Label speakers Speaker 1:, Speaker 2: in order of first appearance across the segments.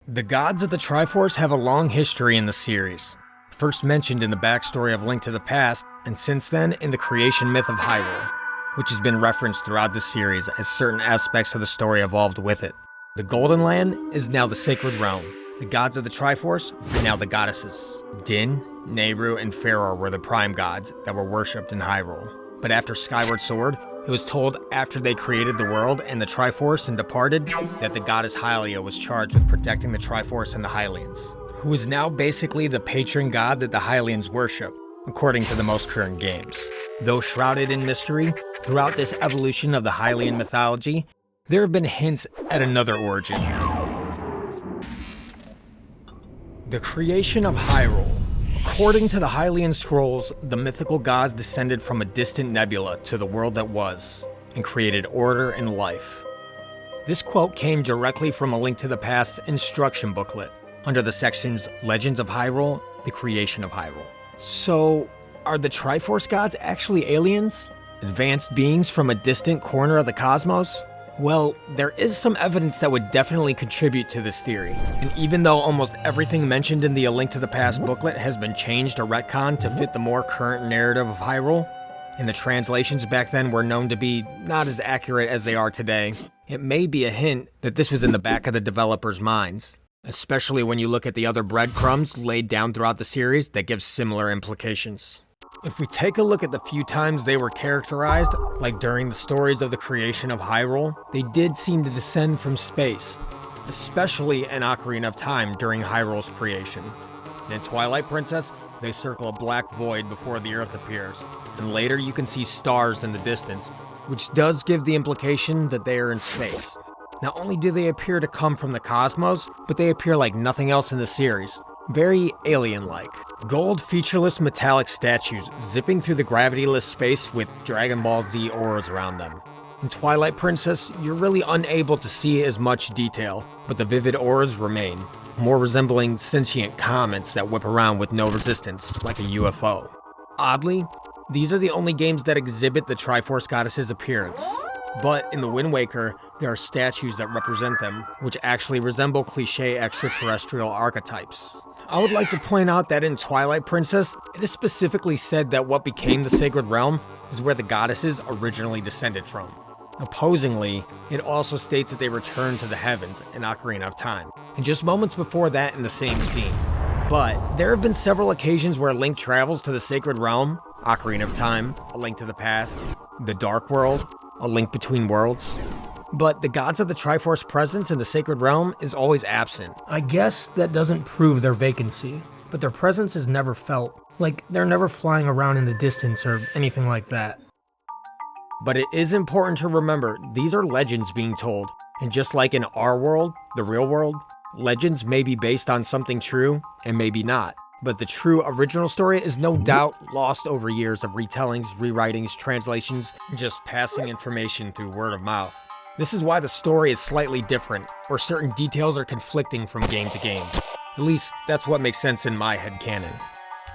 Speaker 1: The gods of the Triforce have a long history in the series, first mentioned in the backstory of Link to the Past, and since then in the creation myth of Hyrule, which has been referenced throughout the series as certain aspects of the story evolved with it. The Golden Land is now the Sacred Realm. The gods of the Triforce are now the goddesses. Din, Nayru, and Farore were the prime gods that were worshipped in Hyrule. But after Skyward Sword, it was told after they created the world and the Triforce and departed, that the goddess Hylia was charged with protecting the Triforce and the Hylians, who is now basically the patron god that the Hylians worship, according to the most current games. Though shrouded in mystery, throughout this evolution of the Hylian mythology, there have been hints at another origin. The creation of Hyrule. According to the Hylian scrolls, the mythical gods descended from a distant nebula to the world that was, and created order and life. This quote came directly from A Link to the Past's instruction booklet, under the sections Legends of Hyrule, The Creation of Hyrule. So, are the Triforce Gods actually aliens? Advanced beings from a distant corner of the cosmos? Well, there is some evidence that would definitely contribute to this theory, and even though almost everything mentioned in the A Link to the Past booklet has been changed or retconned to fit the more current narrative of Hyrule, and the translations back then were known to be not as accurate as they are today, it may be a hint that this was in the back of the developers' minds, especially when you look at the other breadcrumbs laid down throughout the series that give similar implications. If we take a look at the few times they were characterized, like during the stories of the creation of Hyrule, they did seem to descend from space, especially in Ocarina of Time during Hyrule's creation. And in Twilight Princess, they circle a black void before the Earth appears, and later you can see stars in the distance, which does give the implication that they are in space. Not only do they appear to come from the cosmos, but they appear like nothing else in the series. Very alien-like. Gold featureless metallic statues zipping through the gravityless space with Dragon Ball Z auras around them. In Twilight Princess, you're really unable to see as much detail, but the vivid auras remain, more resembling sentient comets that whip around with no resistance, like a UFO. Oddly, these are the only games that exhibit the Triforce Goddess's appearance. But in the Wind Waker, there are statues that represent them, which actually resemble cliché extraterrestrial archetypes. I would like to point out that in Twilight Princess, it is specifically said that what became the Sacred Realm is where the goddesses originally descended from. Opposingly, it also states that they returned to the heavens in Ocarina of Time, and just moments before that in the same scene. But there have been several occasions where Link travels to the Sacred Realm, Ocarina of Time, A Link to the Past, the Dark World, A Link Between Worlds. But the gods of the Triforce presence in the Sacred Realm is always absent. I guess that doesn't prove their vacancy, but their presence is never felt. Like, they're never flying around in the distance or anything like that. But it is important to remember, these are legends being told, and just like in our world, the real world, legends may be based on something true, and maybe not. But the true original story is no doubt lost over years of retellings, rewritings, translations, and just passing information through word of mouth. This is why the story is slightly different, or certain details are conflicting from game to game. At least, that's what makes sense in my headcanon.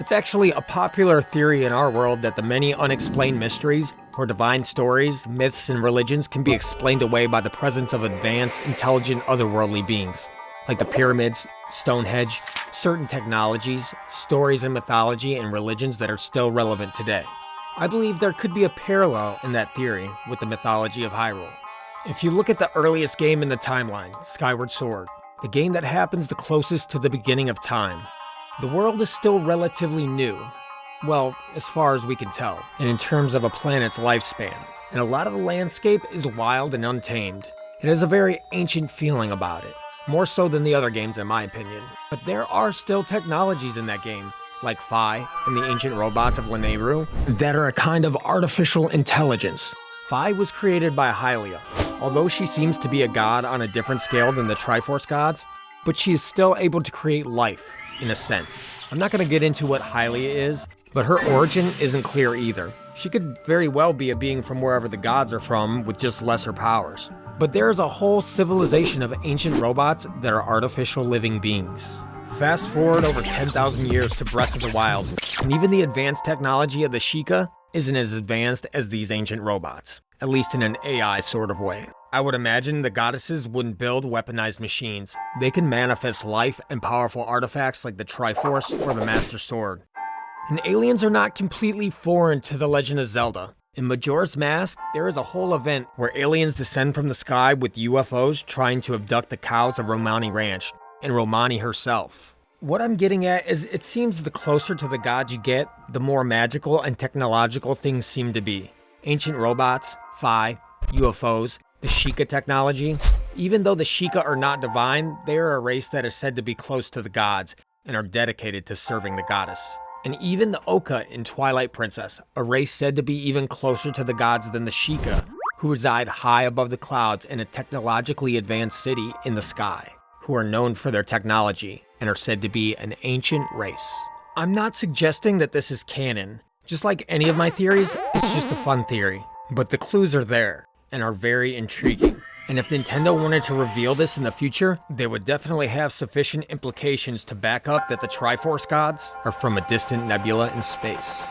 Speaker 1: It's actually a popular theory in our world that the many unexplained mysteries, or divine stories, myths, and religions can be explained away by the presence of advanced, intelligent, otherworldly beings, like the pyramids, Stonehenge, certain technologies, stories and mythology and religions that are still relevant today. I believe there could be a parallel in that theory with the mythology of Hyrule. If you look at the earliest game in the timeline, Skyward Sword, the game that happens the closest to the beginning of time, the world is still relatively new. Well, as far as we can tell, and in terms of a planet's lifespan. And a lot of the landscape is wild and untamed. It has a very ancient feeling about it, more so than the other games in my opinion. But there are still technologies in that game, like Fi and the ancient robots of Nayru, that are a kind of artificial intelligence. Fi was created by Hylia, although she seems to be a god on a different scale than the Triforce Gods, but she is still able to create life, in a sense. I'm not going to get into what Hylia is, but her origin isn't clear either. She could very well be a being from wherever the gods are from with just lesser powers. But there is a whole civilization of ancient robots that are artificial living beings. Fast forward over 10,000 years to Breath of the Wild, and even the advanced technology of the Sheikah isn't as advanced as these ancient robots. at least in an AI sort of way. I would imagine the goddesses wouldn't build weaponized machines. They can manifest life and powerful artifacts like the Triforce or the Master Sword. And aliens are not completely foreign to The Legend of Zelda. In Majora's Mask, there is a whole event where aliens descend from the sky with UFOs trying to abduct the cows of Romani Ranch, and Romani herself. What I'm getting at is it seems the closer to the gods you get, the more magical and technological things seem to be. Ancient robots, Phi, UFOs, the Sheikah technology. Even though the Sheikah are not divine, they are a race that is said to be close to the gods and are dedicated to serving the goddess. And even the Oka in Twilight Princess, a race said to be even closer to the gods than the Sheikah, who reside high above the clouds in a technologically advanced city in the sky, who are known for their technology and are said to be an ancient race. I'm not suggesting that this is canon. Just like any of my theories, it's just a fun theory. But the clues are there and are very intriguing. And if Nintendo wanted to reveal this in the future, they would definitely have sufficient implications to back up that the Triforce Gods are from a distant nebula in space.